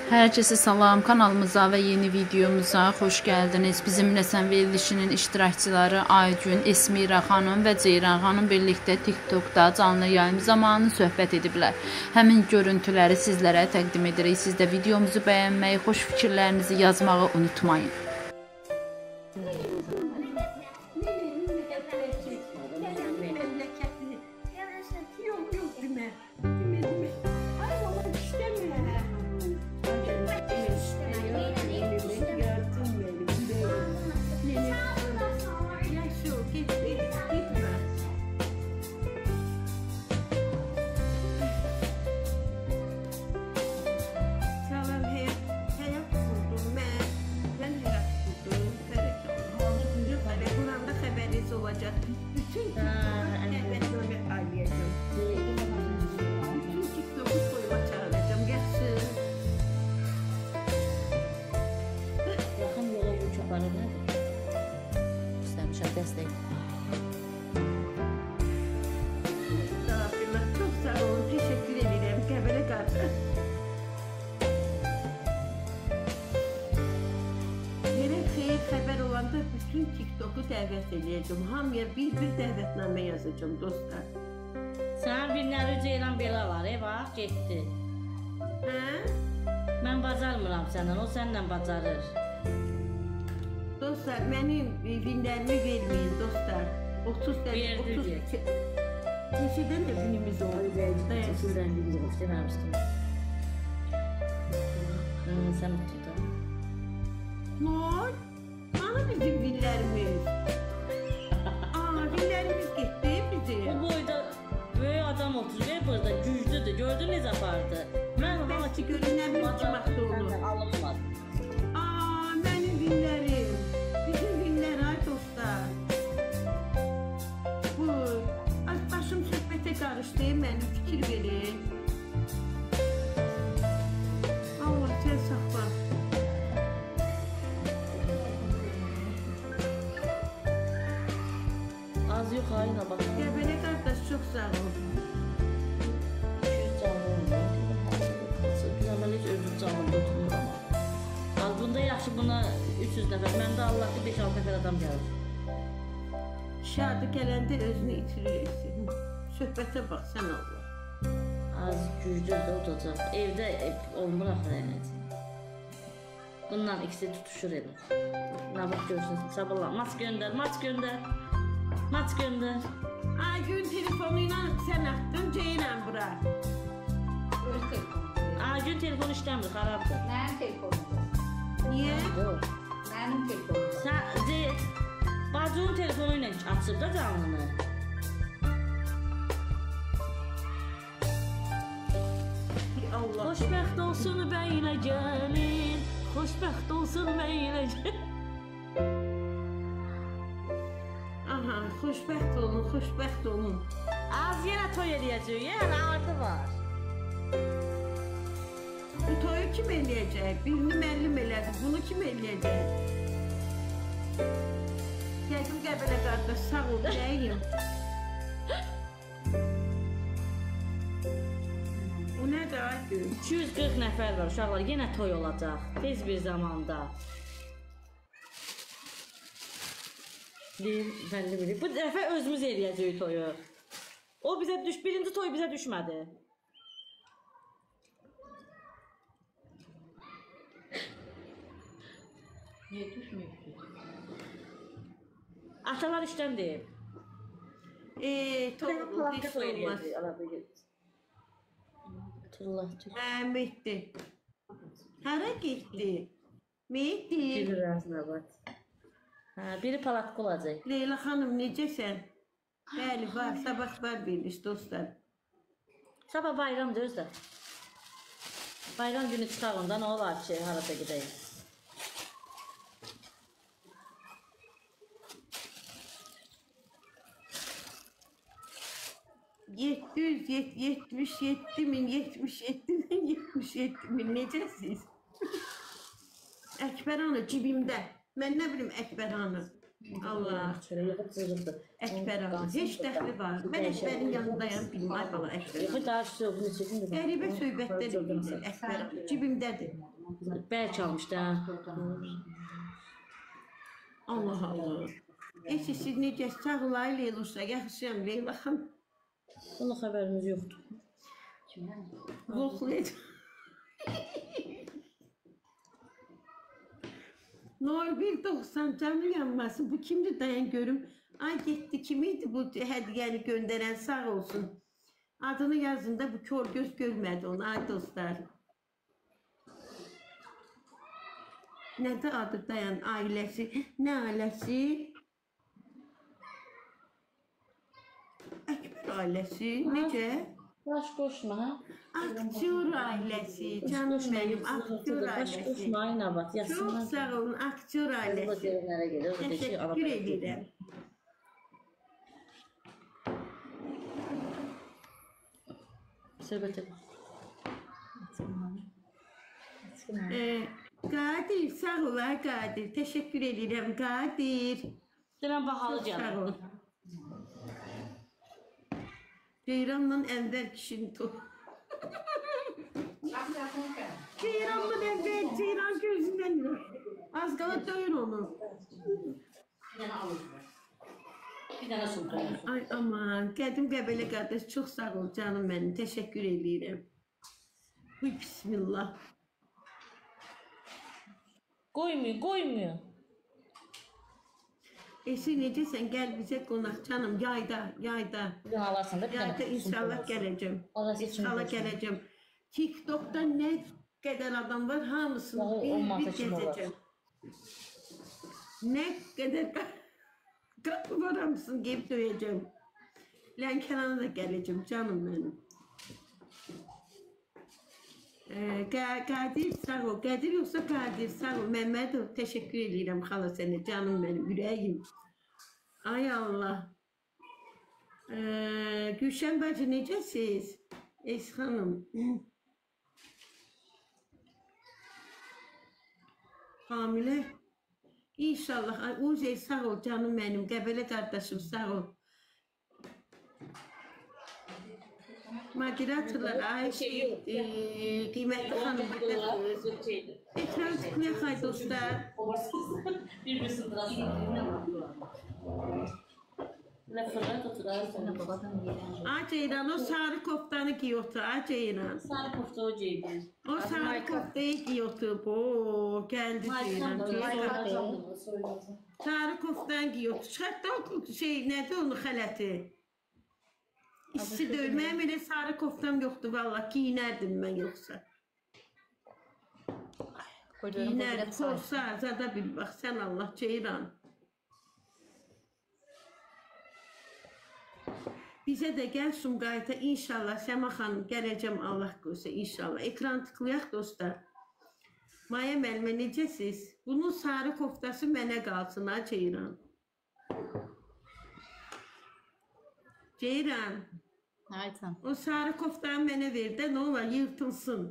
Herkese salam, kanalımıza və yeni videomuza xoş gəldiniz. Bizimlə sən verilişinin iştirakçıları Aygün, Esmira xanım və Ceyran xanım birlikdə TikTokda canlı yayım zamanı söhbət ediblər. Həmin görüntüləri sizlərə təqdim edirik. Siz də videomuzu bəyənməyi, xoş fikirlərinizi yazmağı unutmayın. Dəstək. Çox sağ olun, təşəkkür edirəm, Qəbələ qarşı. Gerək xeyir xəbər olanda bütün TikToku dəvət edəcəm. Hamıya bir dəvətnamə yazacağım, dostlar. Sənin günləri Ceylan belə var, bax, getdi. Hə? Mən bacarmıram səndən, o səndən bacarır. Dostlar, mənim günlərimi verməyin, dostlar. 30 Verdi. Neçədən də günümüz oldu? Sizdən bildirəm, deməmişdim. Sən tutdu. Noy? Ana bizim günlərimiz? Günlərimiz getdi bizim. Bu boyda böyük adam oturur, burada güclüdür, gördün necə apardı. Mən Bəs görünəm uçmaqda olur. Alınmaz. Mənim günlərim. Bizim günlər, ay dostlar. Başım söhbətə qarışdı, mənə fikir verin. Allah, sən saxla. Az yox, ayına bax. Qəbələ qardaş, çox sağ ol. Mən heç özüm canımda oturmur amma. Bunda yaxşı, buna 300 nəfər, məndə Allah'ı 5-6 nəfər adam gəlir. Şadı gələndə özünü itirirsin. Söhbətə bax, sən Allah. Az güclüdür, olacaq. Evdə olmur axı rəhmət. Bundan ikisi tutuşur elə. Nə bax görsün, sabırla. Maç göndər, maç göndər. Maç göndər. Gün telefonu ilə sən atdın, Ceylan bura. Öz telefonu. Gün telefon işləmir, xarabdır. Mənim telefonum. Niyə? Yox. Mənim telefonum. Sən bacının telefonu ilə açıb da canlını. Allah. Xoşbəxt olsun bəylə gəlin, xoşbəxt olsun bəylə gəlin. Aha, xoşbəxt olun, xoşbəxt olun. Az yenə toy eləyəcək, yenə ardı var. Bu toyu kim eləyəcək? Birini müəllim elədi, bunu kim eləyəcək? Gəldim Qəbələ qardaş, sağ ol, deyim. Bu nədir ay gün? 240 nəfər var uşaqlar, yenə toy olacaq, tez bir zamanda. Bəlli bilir. Bu dəfə özümüz eləyəcəyik toyu. O bizə birinci toy bizə düşmədi. Niyə düşməyib? Atalar işdən deyib. Toy olmaz. Turullah tür. Mehdi. Hara getdi? Mehdi. Gelir ağzına bat. Biri palatqı olacaq. Leyla xanım, necəsən? Bəli, var, sabah var veriliş, dostlar. Sabah bayramdır özdə. Bayram günü çıxaq ondan, o olar ki, harada gedəyik. $777.000 necəsiz? Əkbər hanı cibimdə. Mən nə bilim Əkbər hanı. Allah. Əkbər hanı. Heç dəxli var. Mən Əkbərin yanındayam, bilmə ay bala Əkbər. Daha çox bunu çəkin. Qəribə söhbətlər edirlər Əkbər hanı. Cibimdədir. Bəlkə almışdı, hə. Allah Allah. Siz necəsiz? Sağ ol, ay Leylusa. Yaxşıyam, Leyla xanım. Bunun xəbərimiz yoxdur. Voklet. Noel 1.90 canı yanmasın. Bu kimdir dayan görüm. Ay getdi kimiydi bu hədiyyəni göndərən sağ olsun. Adını yazın da bu kör göz görmədi onu ay dostlar. Nədir adı dayan ailəsi? Nə ailəsi? Əkbər ailəsi. Necə? Baş qoşma, hə? Aktyor ailəsi. Canım mənim aktyor Baş ailəsi. qoşma, ay Nabat, Çox yazsınlar. sağ olun aktyor Bu ailəsi. görünlərə gedir, o da şey Təşəkkür edirəm. Söhbət edin. Qadir sağ ol ay Qadir. Təşəkkür edirəm Qadir. Denən bahalı Sağ gəlir. ol. Ceyranla Ənvər kişinin Ceyranla Ənvər, Ceyran gözündən az qala döyün onu. Bir dənə sumka. Ay aman, Qədim Qəbələ qardaş çox sağ ol canım mənim. Təşəkkür edirəm. Uy bismillah. Qoymuyor. Esi necəsən? Gəl bizə qonaq canım yayda. Bir dənə alarsan da bir dənə. Yayda inşallah gələcəm. Orası üçün İnşallah olsun. gələcəm. TikTok'da nə qədər adam var, hamısını Vallahi bir olmaz işim gəzəcəm. Nə qədər qapı var, hamısını gelib döyəcəm. Lənkərana da gələcəm canım mənim. Qadir sağ ol. Qadir yoxsa Qadir sağ ol. Məmmədov təşəkkür edirəm xala sənə canım mənim ürəyim. Ay Allah. Gülşən bacı necəsiz? Es xanım. Hamilə. İnşallah. Ay Uzey sağ ol canım mənim. Qəbələ qardaşım sağ ol. Moderatorlar, ay qiymətli xanım. Ekran tıklayaq ay dostlar. Bir sındıra. Nə fırlat oturarsan. Ay Ceyran o sarı koftanı giy otur. Ay Ceyran. Sarı kofta o ceydi. O sarı koftayı giy otur. Oo geldi Ceyran. Ceyran. Sarı koftanı giy otur. Çıxart da o şey nədir onun xələti? İşçi dövməyəm elə sarı koftam yoxdur valla. Giyinərdim mən yoxsa. Giyinərdim. Korsa zada bil bax sən Allah Ceyran. Bizə də gəl Sumqayıta inşallah Səma xanım gələcəm Allah qoysa inşallah. Ekran tıklayaq dostlar. Maya müəllimə necəsiz? Bunun sarı koftası mənə qalsın ha Ceyran. Ceyran. Ayten. O sarı koftanı mənə ver də nə olar yırtılsın.